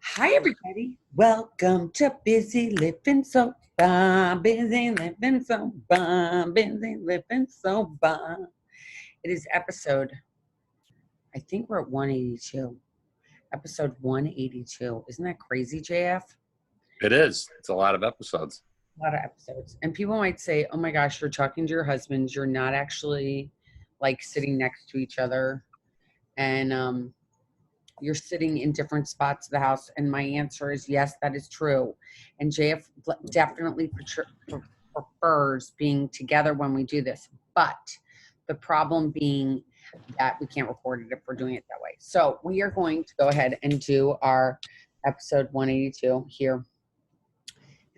Hi, everybody. Welcome to Busy Living So Bomb. Busy Living So Bomb. Busy Living So Bomb. It is episode, I think we're at 182. Episode 182. Isn't that crazy, JF? It is. It's a lot of episodes. A lot of episodes. And people might say, oh my gosh, you're talking to your husbands. You're not actually like sitting next to each other. And you're sitting in different spots of the house. And my answer is yes, that is true. And JF definitely prefers being together when we do this. But the problem being that we can't record it if we're doing it that way. So we are going to go ahead and do our episode 182 here.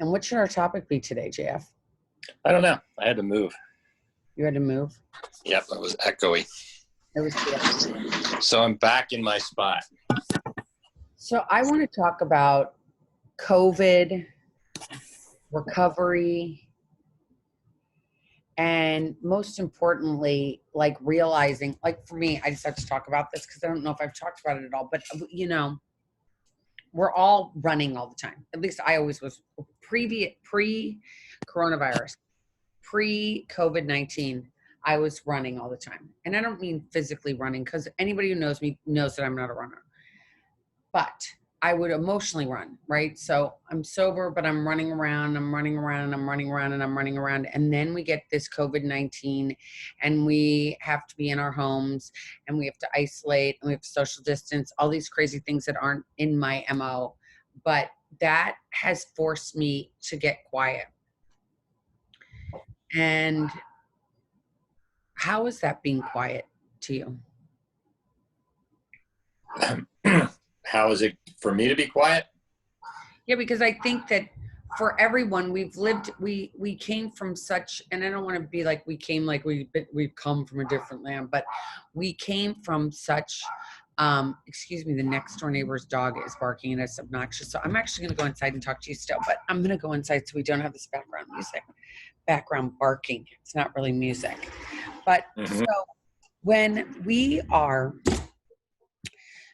And what should our topic be today, JF? I don't know. I had to move. You had to move? Yep, it was echoey. It was. So I'm back in my spot. So I want to talk about COVID, recovery, and most importantly, like realizing, like for me, I just have to talk about this because I don't know if I've talked about it at all, but we're all running all the time. At least I always was pre-coronavirus, pre-COVID-19. I was running all the time. And I don't mean physically running because anybody who knows me knows that I'm not a runner. But I would emotionally run, right? So I'm sober, but I'm running around, and I'm running around. And then we get this COVID-19 and we have to be in our homes and we have to isolate and we have to social distance, all these crazy things that aren't in my MO. But that has forced me to get quiet. And how is that being quiet to you? How is it for me to be quiet? Yeah, because I think that for everyone, we came from such, and I don't want to be like we've come from a different land, but we came from such, excuse me, the next door neighbor's dog is barking and it's obnoxious. So I'm actually going to go inside and talk to you still, but I'm going to go inside so we don't have this background music, background barking. It's not really music. But so when we are,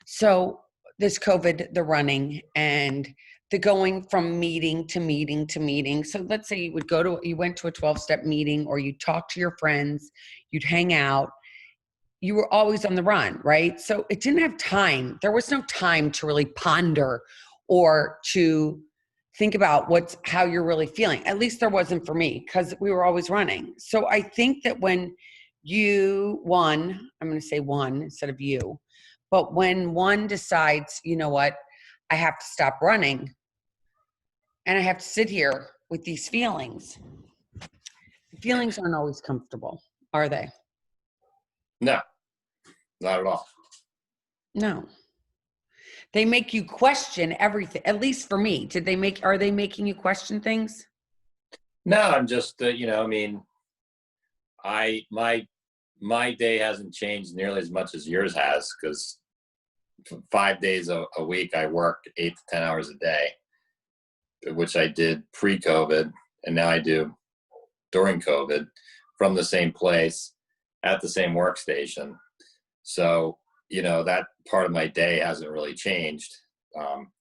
so this COVID, the running and the going from meeting to meeting to meeting. So let's say you went to a 12-step meeting or you talked to your friends, you'd hang out, you were always on the run, right? So it didn't have time. There was no time to really ponder or to think about how you're really feeling. At least there wasn't for me because we were always running. So I think that when I'm going to say one instead of you, but when one decides, you know what, I have to stop running and I have to sit here with these feelings. The feelings aren't always comfortable, are they? No, not at all. No. They make you question everything, at least for me. Are they making you question things? No, I'm just, my day hasn't changed nearly as much as yours has because 5 days a week I work 8 to 10 hours a day, which I did pre-COVID, and now I do during COVID from the same place at the same workstation. So, that part of my day hasn't really changed.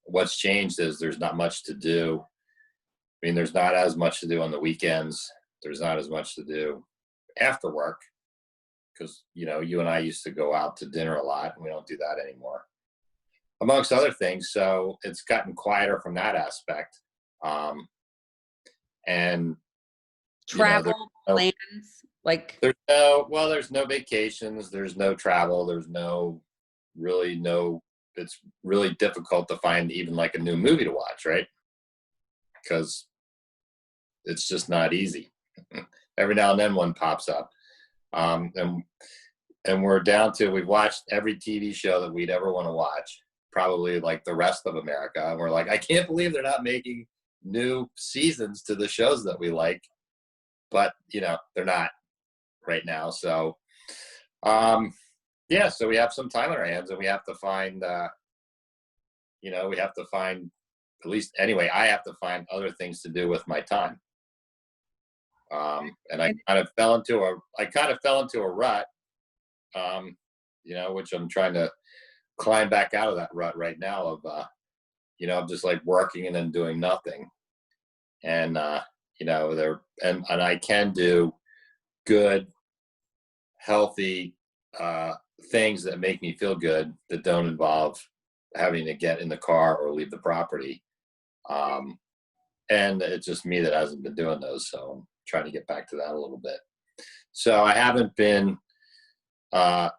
What's changed is there's not much to do. I mean, there's not as much to do on the weekends. There's not as much to do after work because, you and I used to go out to dinner a lot and we don't do that anymore, amongst other things. So it's gotten quieter from that aspect. And travel plans, there's no vacations, there's no travel, it's really difficult to find even like a new movie to watch, right? Because it's just not easy. Every now and then one pops up. And we're down to, we've watched every TV show that we'd ever want to watch, probably like the rest of America. And we're like, I can't believe they're not making new seasons to the shows that we like. But, they're not right now. So, so we have some time on our hands and we have to find, at least anyway, I have to find other things to do with my time. And I kind of fell into a rut, which I'm trying to climb back out of that rut right now of just like working and then doing nothing. And and I can do good, healthy things that make me feel good that don't involve having to get in the car or leave the property. Um, and it's just me that hasn't been doing those, so I'm trying to get back to that a little bit. So I haven't been, uh,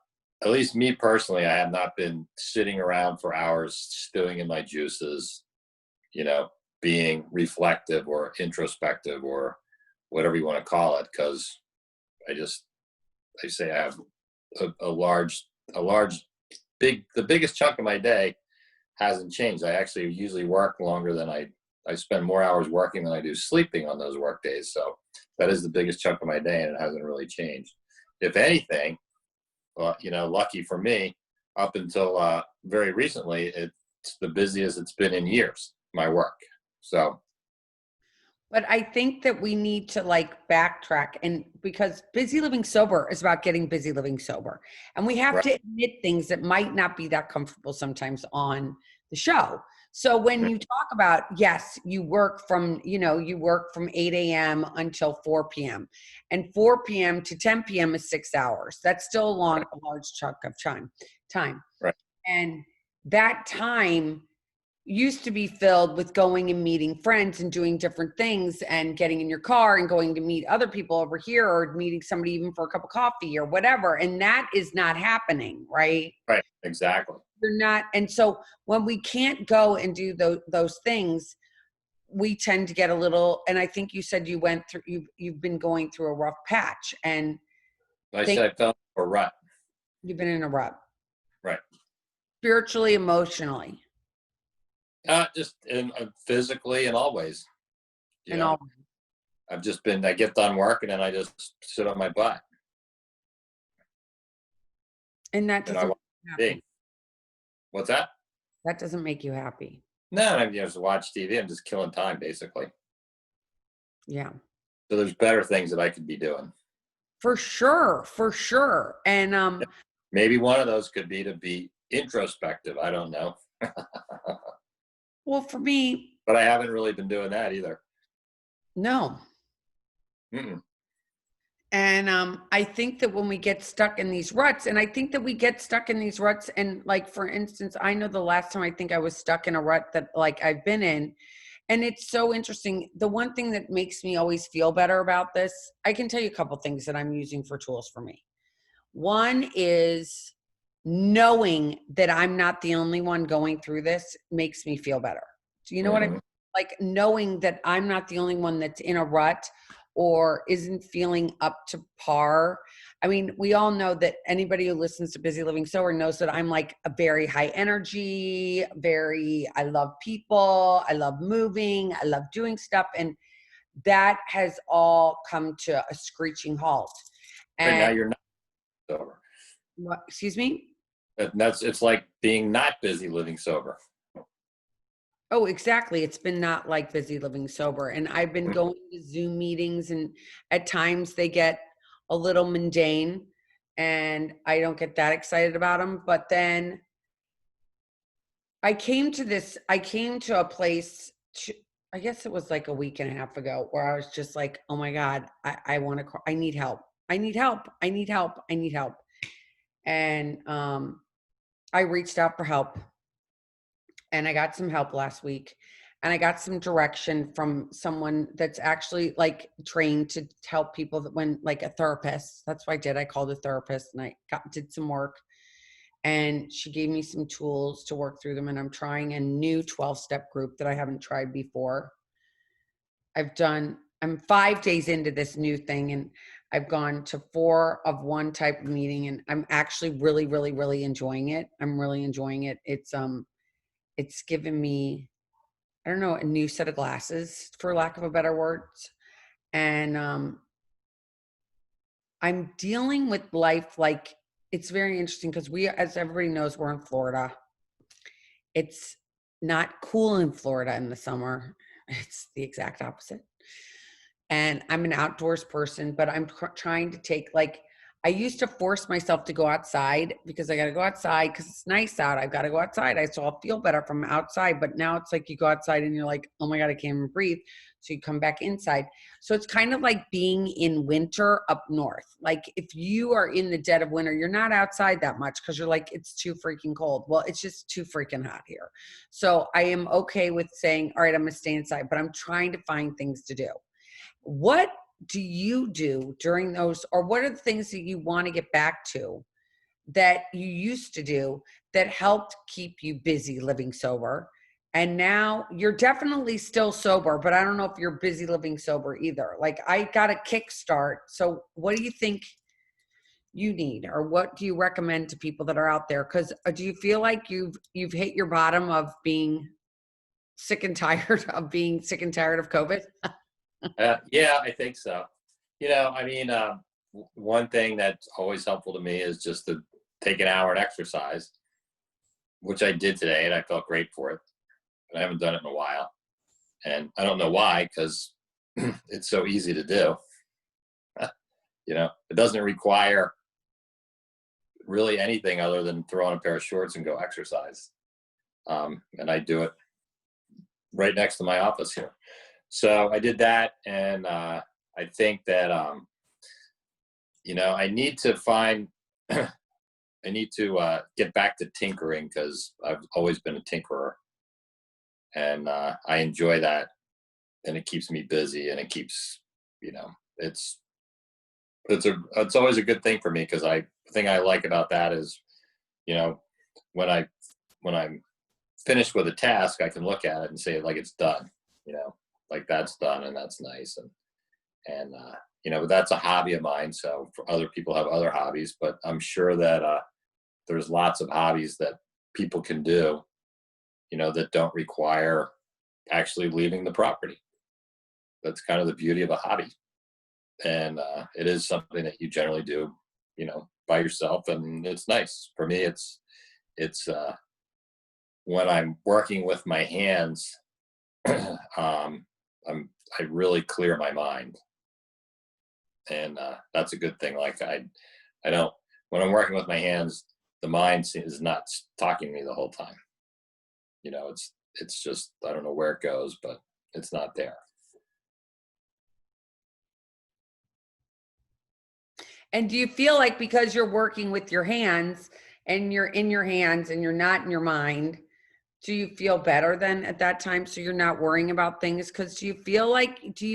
at least me personally, I have not been sitting around for hours stewing in my juices, you know, being reflective or introspective or whatever you want to call it, because I just, I say I have a large, the biggest chunk of my day hasn't changed. I actually usually work longer than I spend more hours working than I do sleeping on those work days. So that is the biggest chunk of my day, and it hasn't really changed. If anything, well, lucky for me, up until very recently, it's the busiest it's been in years, my work. So, But I think that we need to like backtrack, and because busy living sober is about getting busy living sober. And we have right. to admit things that might not be that comfortable sometimes on the show. So when you talk about, yes, you work from, you work from 8 a.m. until 4 p.m. and 4 p.m. to 10 p.m. is 6 hours. That's still a large chunk of time. Right. And that time used to be filled with going and meeting friends and doing different things and getting in your car and going to meet other people over here or meeting somebody even for a cup of coffee or whatever. And that is not happening, right? Right. Exactly. You're not. And so when we can't go and do those things, we tend to get a little, and I think you said you've been going through a rough patch, and I think said I fell into a rut. you've been in a rut, Right. spiritually, emotionally, Just physically and always, you and know, all. I get done work and then I just sit on my butt And that and I doesn't watch make you TV. happy. What's that? That doesn't make you happy. No, I just watch TV. I'm just killing time basically. Yeah. So there's better things that I could be doing. For sure, for sure. And Maybe one of those could be to be introspective. I don't know. well, for me, But I haven't really been doing that either. no. Mm-mm. And I think that when we get stuck in these ruts, and I think that we get stuck in these ruts, and like for instance, I know the last time I think I was stuck in a rut that like I've been in, and it's so interesting. The one thing that makes me always feel better about this, I can tell you a couple things that I'm using for tools for me. One is knowing that I'm not the only one going through this makes me feel better. Do you know what I mean? Mm-hmm. Like knowing that I'm not the only one that's in a rut or isn't feeling up to par. I mean, we all know that anybody who listens to Busy Living Sober knows that I'm like a very high energy, I love people, I love moving, I love doing stuff. And that has all come to a screeching halt. Right now And you're not sober. what, excuse me? It's like being not busy living sober. Oh, exactly. It's been not like busy living sober. And I've been Mhm. going to Zoom meetings, and at times they get a little mundane and I don't get that excited about them. But then I came to a place, I guess it was like a week and a half ago, where I was just like, oh my God, I want to, I need help. I need help. I need help. I need help. And I reached out for help, and I got some help last week, and I got some direction from someone that's actually like trained to help people that when like a therapist. That's what I did. I called a therapist and did some work, and she gave me some tools to work through them. And I'm trying a new 12-step group that I haven't tried before. I'm 5 days into this new thing, and I've gone to 4 of one type of meeting, and I'm actually really, really, really enjoying it. I'm really enjoying it. It's given me, I don't know, a new set of glasses, for lack of a better words. And I'm dealing with life like, it's very interesting because as everybody knows, we're in Florida. It's not cool in Florida in the summer. It's the exact opposite. And I'm an outdoors person, but I'm trying to take like, I used to force myself to go outside because I got to go outside because it's nice out. I've got to go outside. So I'll feel better from outside. But now it's like you go outside and you're like, oh my God, I can't even breathe. So you come back inside. So it's kind of like being in winter up north. Like if you are in the dead of winter, you're not outside that much because you're like, it's too freaking cold. Well, it's just too freaking hot here. So I am okay with saying, all right, I'm going to stay inside, but I'm trying to find things to do. What do you do during those, or what are the things that you want to get back to that you used to do that helped keep you busy living sober? And now you're definitely still sober, but I don't know if you're busy living sober either. Like I got a kickstart. So what do you think you need, or what do you recommend to people that are out there? Because do you feel like you've hit your bottom of being sick and tired of being sick and tired of COVID? Yeah, I think so. I mean, one thing that's always helpful to me is just to take an hour and exercise, which I did today, and I felt great for it. And I haven't done it in a while, and I don't know why, because it's so easy to do. It doesn't require really anything other than throw on a pair of shorts and go exercise. And I do it right next to my office here. So I did that, and I think that I need to find, I need to get back to tinkering because I've always been a tinkerer, and I enjoy that, and it keeps me busy, and it keeps, it's it's always a good thing for me because the thing I like about that is, you know, when I when I'm finished with a task, I can look at it and say like it's done, like that's done and that's nice. And that's a hobby of mine. So for other people have other hobbies, but I'm sure that there's lots of hobbies that people can do, that don't require actually leaving the property. That's kind of the beauty of a hobby. And it is something that you generally do, by yourself. And it's nice for me. It's when I'm working with my hands, I really clear my mind, and that's a good thing. Like I don't, when I'm working with my hands, the mind is not talking to me the whole time. It's just, I don't know where it goes, but it's not there. And do you feel like because you're working with your hands and you're in your hands and you're not in your mind, do you feel better then at that time? So you're not worrying about things? Because do you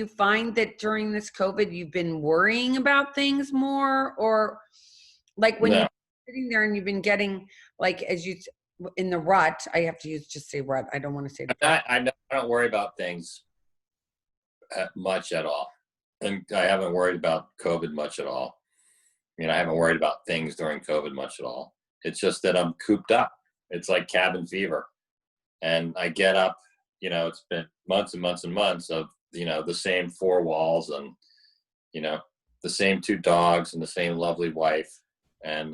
find that during this COVID, you've been worrying about things more? Or like when No, you're sitting there and you've been getting, like, in the rut, I have to just say rut. I don't want to say depression. I don't worry about things much at all. And I haven't worried about COVID much at all. I haven't worried about things during COVID much at all. It's just that I'm cooped up. It's like cabin fever. And I get up, it's been months and months and months of, the same four walls and, the same two dogs and the same lovely wife and,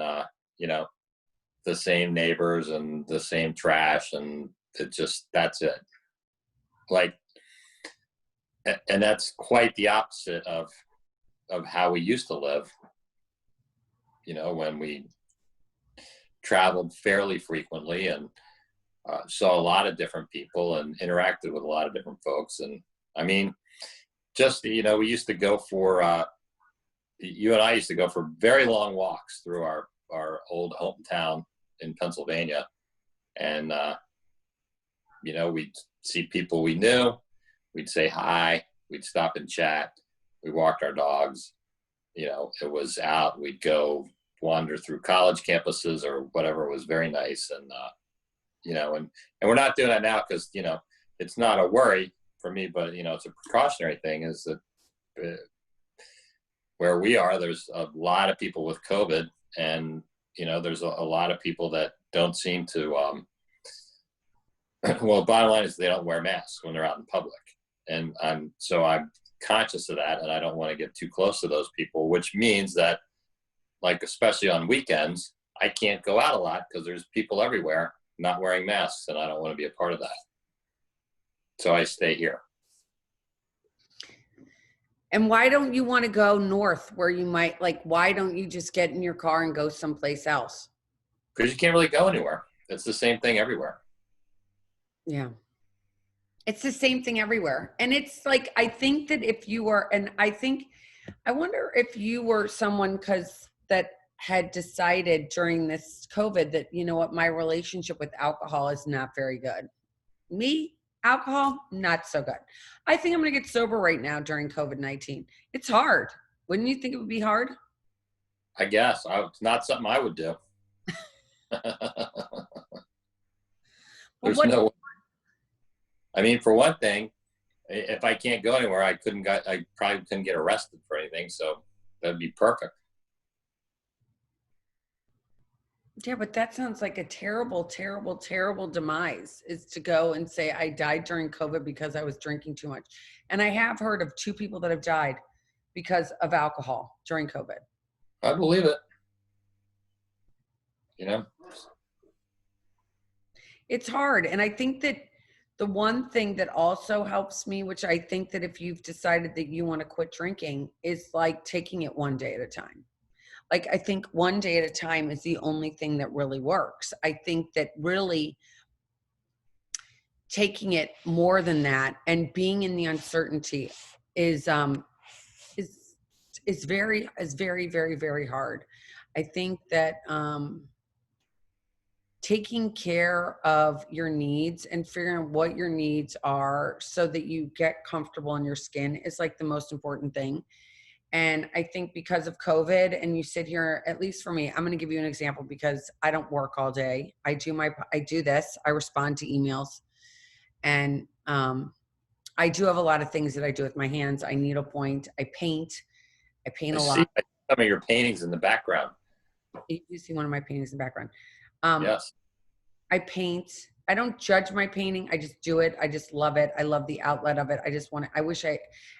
the same neighbors and the same trash. And that's it. Like, and that's quite the opposite of how we used to live, when we traveled fairly frequently and saw a lot of different people and interacted with a lot of different folks. And I mean, just, we used to go for, you and I used to go for very long walks through our old hometown in Pennsylvania. And, we'd see people we knew, we'd say hi, we'd stop and chat, we walked our dogs, it was out, we'd go wander through college campuses or whatever. It was very nice. And, and we're not doing that now because, it's not a worry for me, but, it's a precautionary thing is that where we are, there's a lot of people with COVID and, there's a lot of people that don't seem to, well, bottom line is they don't wear masks when they're out in public. And I'm conscious of that. And I don't want to get too close to those people, which means that, like, especially on weekends, I can't go out a lot because there's people everywhere not wearing masks, and I don't want to be a part of that. So I stay here. And why don't you want to go north where you might like, why don't you just get in your car and go someplace else? Because you can't really go anywhere. It's the same thing everywhere. Yeah. It's the same thing everywhere. And it's like, I think that if you were, and I wonder if you were someone because that had decided during this COVID that, you know what, my relationship with alcohol is not very good. Me, alcohol, not so good. I think I'm going to get sober right now during COVID-19. It's hard. Wouldn't you think it would be hard? I guess it's not something I would do. Well, There's what no. I mean, for one thing, if I can't go anywhere, I probably couldn't get arrested for anything. So that'd be perfect. Yeah, but that sounds like a terrible, terrible, terrible demise is to go and say, I died during COVID because I was drinking too much. And I have heard of 2 people that have died because of alcohol during COVID. I believe it. You know, It's hard. And I think that the one thing that also helps me, which I think that if you've decided that you want to quit drinking, is like taking it one day at a time. Like, I think one day at a time is the only thing that really works. I think that really taking it more than that and being in the uncertainty is is very, very, very hard. I think that taking care of your needs and figuring out what your needs are so that you get comfortable in your skin is like the most important thing. And I think because of COVID, and you sit here, at least for me, I'm going to give you an example because I don't work all day. I do this, I respond to emails, and I do have a lot of things that I do with my hands. I needlepoint, I paint I a lot. see some of your paintings in the background. You see one of my paintings in the background. Um, Yes. I paint. I don't judge my painting. I just do it. I just love it. I love the outlet of it. I just want to,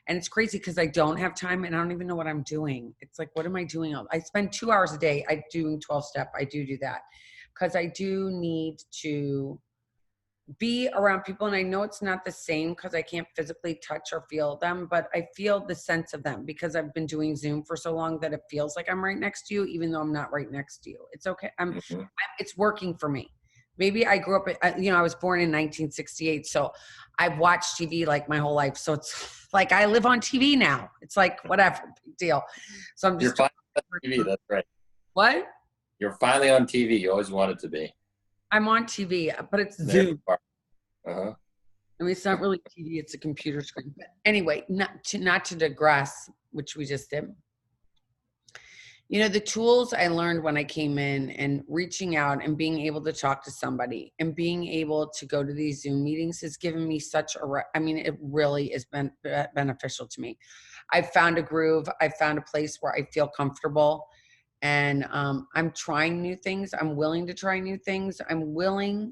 and it's crazy because I don't have time and I don't even know what I'm doing. It's like, what am I doing? I spend 2 hours a day. I doing 12 step. I do that because I do need to be around people. And I know it's not the same because I can't physically touch or feel them, but I feel the sense of them because I've been doing Zoom for so long that it feels like I'm right next to you, even though I'm not right next to you. It's okay. Mm-hmm. It's working for me. Maybe I grew up, I was born in 1968. So I've watched TV like my whole life. So it's like, I live on TV now. It's like, whatever, big deal. So I'm You're just, finally on TV. That's right. what? You're finally on TV. You always wanted to be. I'm on TV, but it's There Zoom. you are. Uh-huh. I mean, it's not really TV, it's a computer screen. But anyway, not to digress, which we just did. You know, the tools I learned when I came in and reaching out and being able to talk to somebody and being able to go to these Zoom meetings has given me such I mean, it really has been beneficial to me. I've found a groove. I've found a place where I feel comfortable, and I'm trying new things. I'm willing to try new things. I'm willing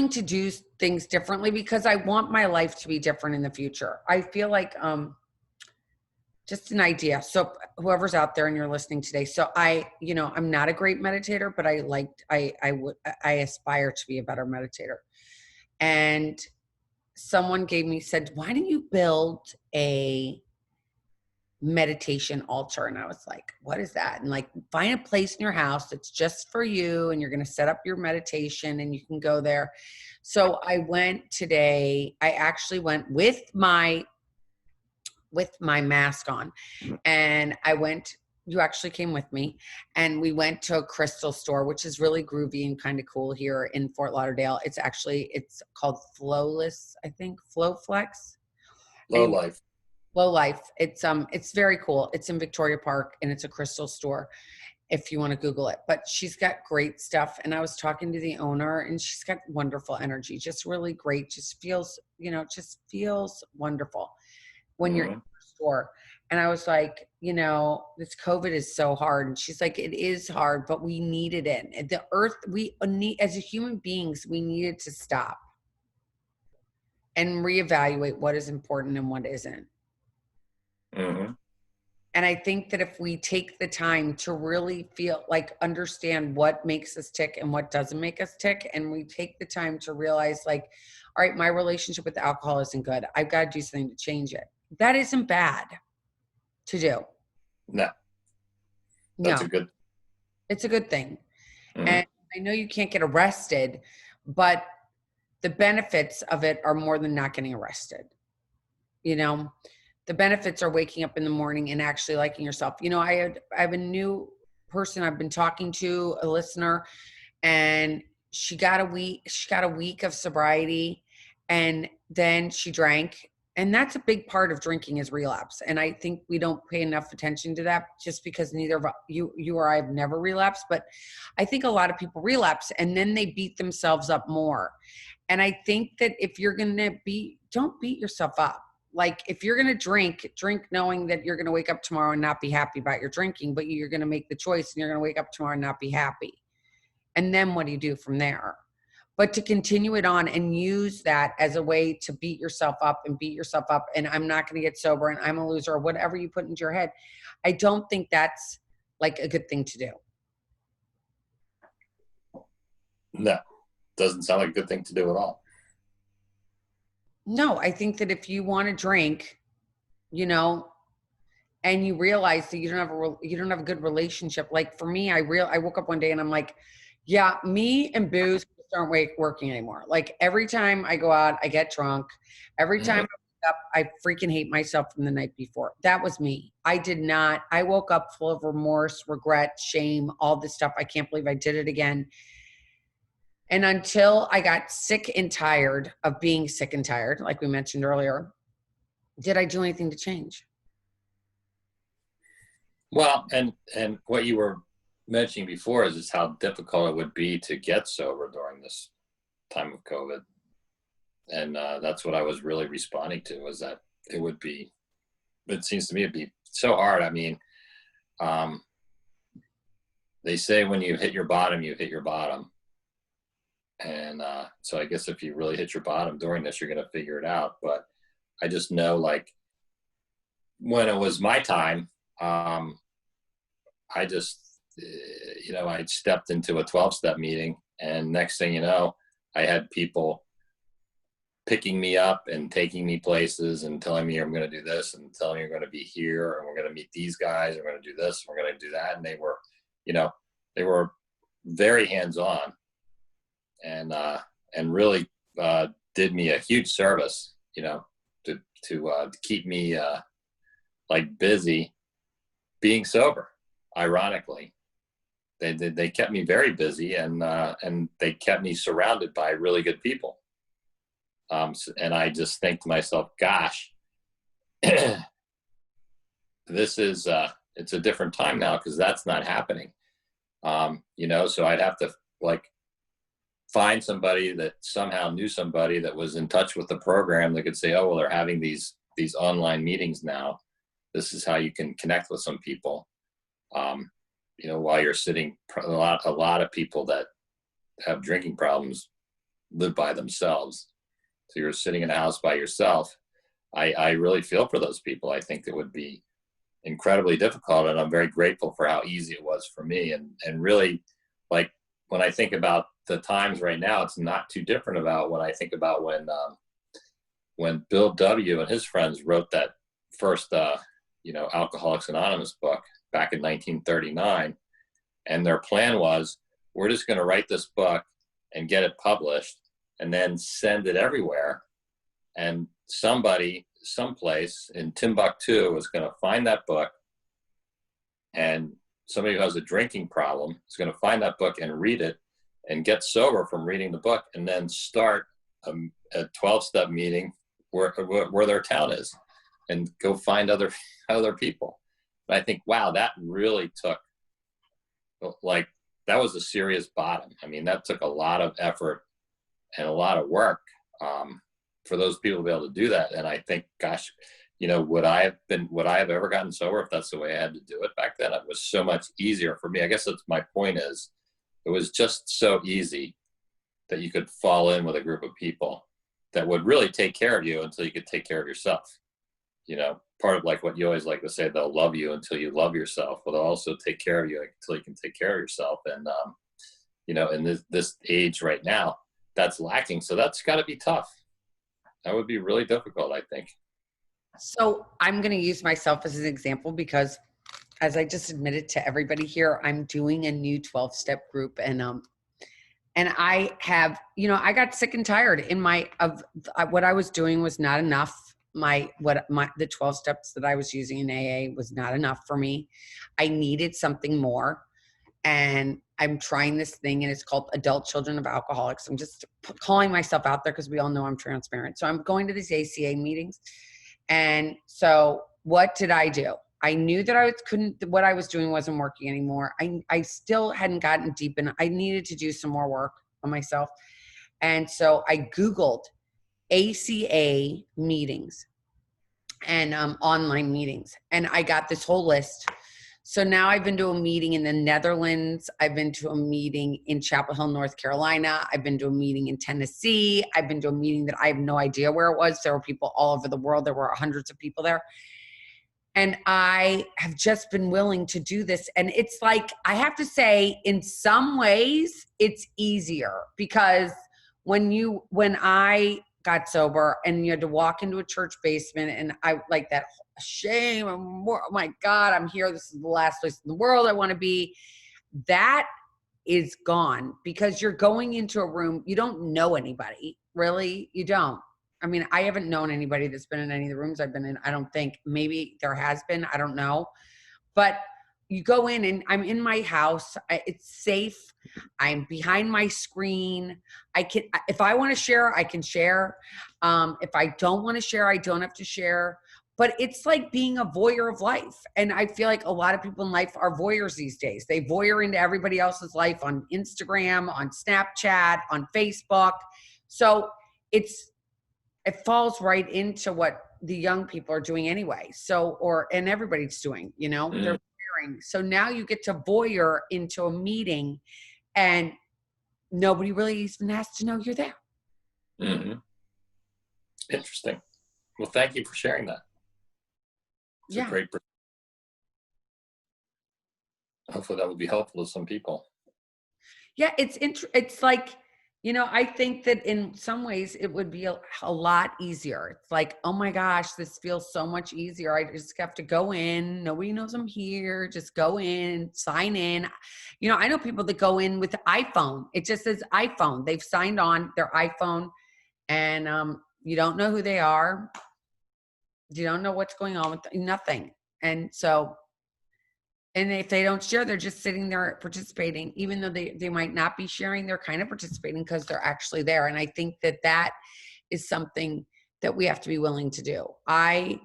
to do things differently because I want my life to be different in the future. I feel like just an idea. So whoever's out there and you're listening today. So I'm not a great meditator, but I aspire to be a better meditator. And someone said, why don't you build a meditation altar? And I was like, what is that? And like, find a place in your house that's just for you and you're going to set up your meditation and you can go there. So I went today. I actually went with my mask on, and you actually came with me, and we went to a crystal store, which is really groovy and kind of cool here in Fort Lauderdale. It's called Flowless, I think, Flowflex. Low Anyway, life. Low Life. It's very cool. It's in Victoria Park and it's a crystal store if you want to Google it. But she's got great stuff. And I was talking to the owner and she's got wonderful energy, just really great. Just feels wonderful when you're in Mm-hmm. the store. And I was like, this COVID is so hard. And she's like, it is hard, but we needed it. And the earth, we need, as a human beings, we needed to stop and reevaluate what is important and what isn't. Mm-hmm. And I think that if we take the time to really feel like understand what makes us tick and what doesn't make us tick, and we take the time to realize, like, all right, my relationship with alcohol isn't good. I've got to do something to change it. That isn't bad to do. No, that's a No, good. it's a good thing. Mhm. And I know you can't get arrested, but the benefits of it are more than not getting arrested. You know, the benefits are waking up in the morning and actually liking yourself. I have a new person I've been talking to, a listener, and she got a week of sobriety, and then she drank. And that's a big part of drinking is relapse. And I think we don't pay enough attention to that, just because neither of you or I have never relapsed. But I think a lot of people relapse and then they beat themselves up more. And I think that if you're going to don't beat yourself up. Like, if you're going to drink knowing that you're going to wake up tomorrow and not be happy about your drinking, but you're going to make the choice and you're going to wake up tomorrow and not be happy. And then what do you do from there? But to continue it on and use that as a way to beat yourself up and beat yourself up, and I'm not going to get sober and I'm a loser, or whatever you put into your head, I don't think that's like a good thing to do. No, doesn't sound like a good thing to do at all. No, I think that if you want to drink, you know, and you realize that you don't have a good relationship. Like, for me, I woke up one day and I'm like, yeah, me and booze aren't working anymore. Like, every time I go out, I get drunk. Every time I Mhm. wake up, I freaking hate myself from the night before. That was me. I woke up full of remorse, regret, shame, all this stuff. I can't believe I did it again. And until I got sick and tired of being sick and tired, like we mentioned earlier, did I do anything to change? Well, and what you were mentioning before is just how difficult it would be to get sober during this time of COVID, and that's what I was really responding to, was that it would be. It seems to me it'd be so hard. I mean, um, they say when you hit your bottom, you hit your bottom, and so I guess if you really hit your bottom during this, you're going to figure it out. But I just know, like, when it was my time, I just, I stepped into a 12-step meeting, and next thing you know, I had people picking me up and taking me places and telling me I'm going to do this and telling me you're going to be here and we're going to meet these guys, and we're going to do this, and we're going to do that. And you know, they were very hands-on, and really did me a huge service, to keep me like busy being sober. Ironically, they kept me very busy, and they kept me surrounded by really good people. And I just think to myself, gosh, this is it's a different time now, because that's not happening. So I'd have to, like, find somebody that somehow knew somebody that was in touch with the program that could say, oh, well, they're having these online meetings now. This is how you can connect with some people. While you're sitting, a lot of people that have drinking problems live by themselves. So you're sitting in a house by yourself. I really feel for those people. I think it would be incredibly difficult, and I'm very grateful for how easy it was for me. And really, like, when I think about the times right now, it's not too different about when I think about when Bill W. and his friends wrote that first Alcoholics Anonymous book back in 1939. And their plan was, we're just going to write this book and get it published and then send it everywhere. And somebody, someplace in Timbuktu is going to find that book, and somebody who has a drinking problem is going to find that book and read it and get sober from reading the book, and then start a 12-step meeting where their town is, and go find other people. And I think, wow, that really took, like, that was a serious bottom. I mean, that took a lot of effort and a lot of work for those people to be able to do that. And I think, gosh, would I have ever gotten sober if that's the way I had to do it back then? It was so much easier for me. I guess that's my point, is it was just so easy that you could fall in with a group of people that would really take care of you until you could take care of yourself. part of like what you always like to say, they'll love you until you love yourself, but they'll also take care of you until you can take care of yourself. And, in this age right now, that's lacking. So that's got to be tough. That would be really difficult, I think. So I'm going to use myself as an example because, as I just admitted to everybody here, I'm doing a new 12-step group, and I have, I got sick and tired of what I was doing was not enough. The 12 steps that I was using in AA was not enough for me. I needed something more. And I'm trying this thing, and it's called Adult Children of Alcoholics. I'm just calling myself out there because we all know I'm transparent. So I'm going to these ACA meetings. And so what did I do? I knew that what I was doing wasn't working anymore. I still hadn't gotten deep, and I needed to do some more work on myself. And so I Googled ACA meetings and online meetings, and I got this whole list. So now I've been to a meeting in the Netherlands. I've been to a meeting in Chapel Hill, North Carolina. I've been to a meeting in Tennessee. I've been to a meeting that I have no idea where it was. There were people all over the world. There were hundreds of people there. And I have just been willing to do this. And it's like, I have to say, in some ways, it's easier because when I got sober and you had to walk into a church basement, and I like that shame, oh my God, I'm here. This is the last place in the world I want to be. That is gone because you're going into a room, you don't know anybody, really, you don't. I mean, I haven't known anybody that's been in any of the rooms I've been in. I don't think. Maybe there has been. I don't know. But you go in, and I'm in my house. It's safe. I'm behind my screen. If I want to share, I can share. If I don't want to share, I don't have to share. But it's like being a voyeur of life. And I feel like a lot of people in life are voyeurs these days. They voyeur into everybody else's life on Instagram, on Snapchat, on Facebook. So it falls right into what the young people are doing anyway. And everybody's doing, they're voyeuring. So now you get to voyeur into a meeting, and nobody really even has to know you're there. Mm-hmm. Interesting. Well, thank you for sharing that. It's a great. Hopefully that will be helpful to some people. Yeah, it's like, I think that in some ways it would be a lot easier. It's like, oh my gosh, this feels so much easier. I just have to go in. Nobody knows I'm here. Just go in, sign in. I know people that go in with the iPhone. It just says iPhone. They've signed on their iPhone, and you don't know who they are. You don't know what's going on with nothing. And so, and if they don't share, they're just sitting there participating, even though they might not be sharing, they're kind of participating because they're actually there. And I think that is something that we have to be willing to do. I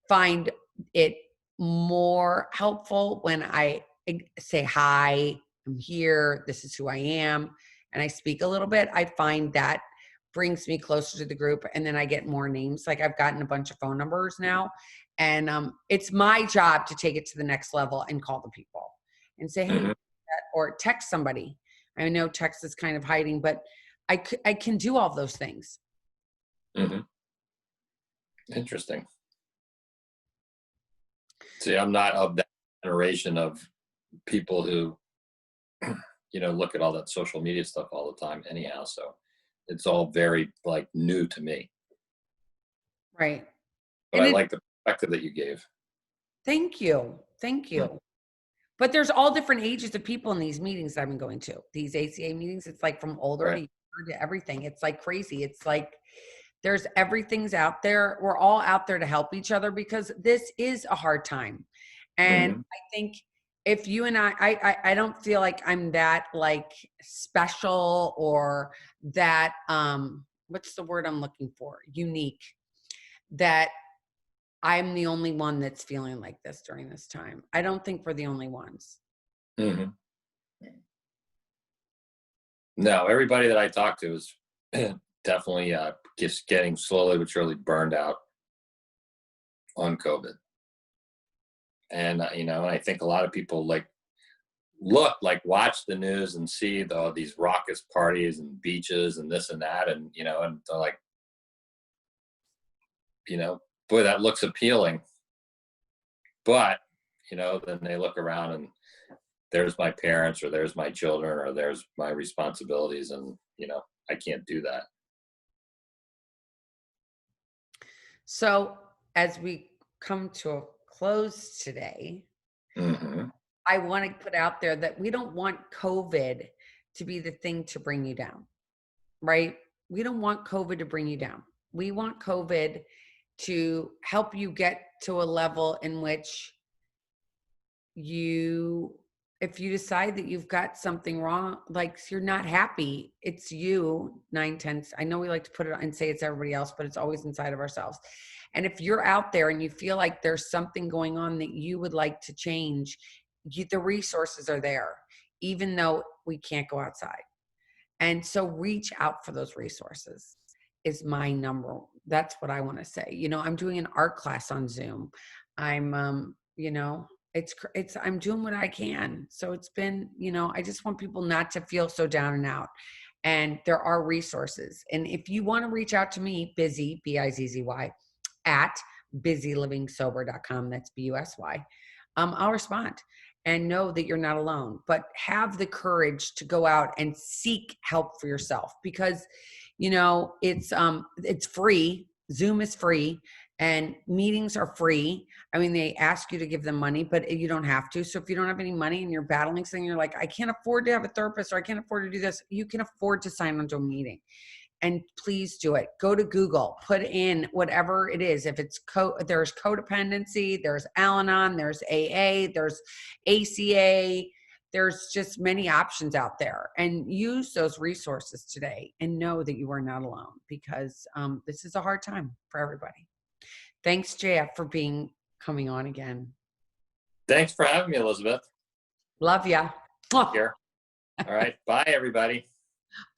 find it more helpful when I say, hi, I'm here, this is who I am, and I speak a little bit. I find that brings me closer to the group, and then I get more names. Like I've gotten a bunch of phone numbers now, and it's my job to take it to the next level and call the people and say, hey, or text somebody. I know text is kind of hiding, but I can do all those things. Mm-hmm. Interesting. See, I'm not of that generation of people who, look at all that social media stuff all the time anyhow. So it's all very like new to me. Right. But I like the perspective that you gave. Thank you. Thank you. Mm-hmm. But there's all different ages of people in these meetings I've been going to. These ACA meetings, it's like from older to everything. It's like crazy. It's like there's everything's out there. We're all out there to help each other because this is a hard time. And I think if you and I don't feel like I'm that like special or that, what's the word I'm looking for? Unique. That I'm the only one that's feeling like this during this time. I don't think we're the only ones. Mm-hmm. No, everybody that I talk to is definitely just getting slowly but surely burned out on COVID. And, and I think a lot of people watch the news and see these raucous parties and beaches and this and that. And, and they're like, boy, that looks appealing. But, then they look around and there's my parents, or there's my children, or there's my responsibilities. And, I can't do that. So as we come to a close today, Mm-hmm. I want to put out there that we don't want COVID to be the thing to bring you down, right? We don't want COVID to bring you down. We want COVID to help you get to a level in which if you decide that you've got something wrong, like you're not happy, it's you, 9/10. I know we like to put it and say it's everybody else, but it's always inside of ourselves. And if you're out there and you feel like there's something going on that you would like to change, the resources are there, even though we can't go outside. And so reach out for those resources is my number. That's what I want to say. I'm doing an art class on Zoom. I'm, I'm doing what I can. So it's been, I just want people not to feel so down and out. And there are resources. And if you want to reach out to me, Bizzy, Bizzy, at buzzylivingsober.com. That's BUSY. I'll respond and know that you're not alone, but have the courage to go out and seek help for yourself, because, it's free. Zoom is free and meetings are free. I mean, they ask you to give them money, but you don't have to. So if you don't have any money and you're battling something, you're like, I can't afford to have a therapist, or I can't afford to do this. You can afford to sign onto a meeting. And please do it. Go to Google, put in whatever it is. If it's there's codependency, there's Al-Anon, there's AA, there's ACA, there's just many options out there, and use those resources today and know that you are not alone, because this is a hard time for everybody. Thanks, JF, for coming on again. Thanks for having me, Elizabeth. Love ya. Here. All right. Bye, everybody.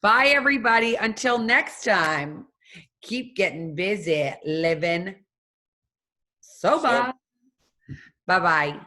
Bye, everybody. Until next time, keep getting busy living sober. Bye-bye.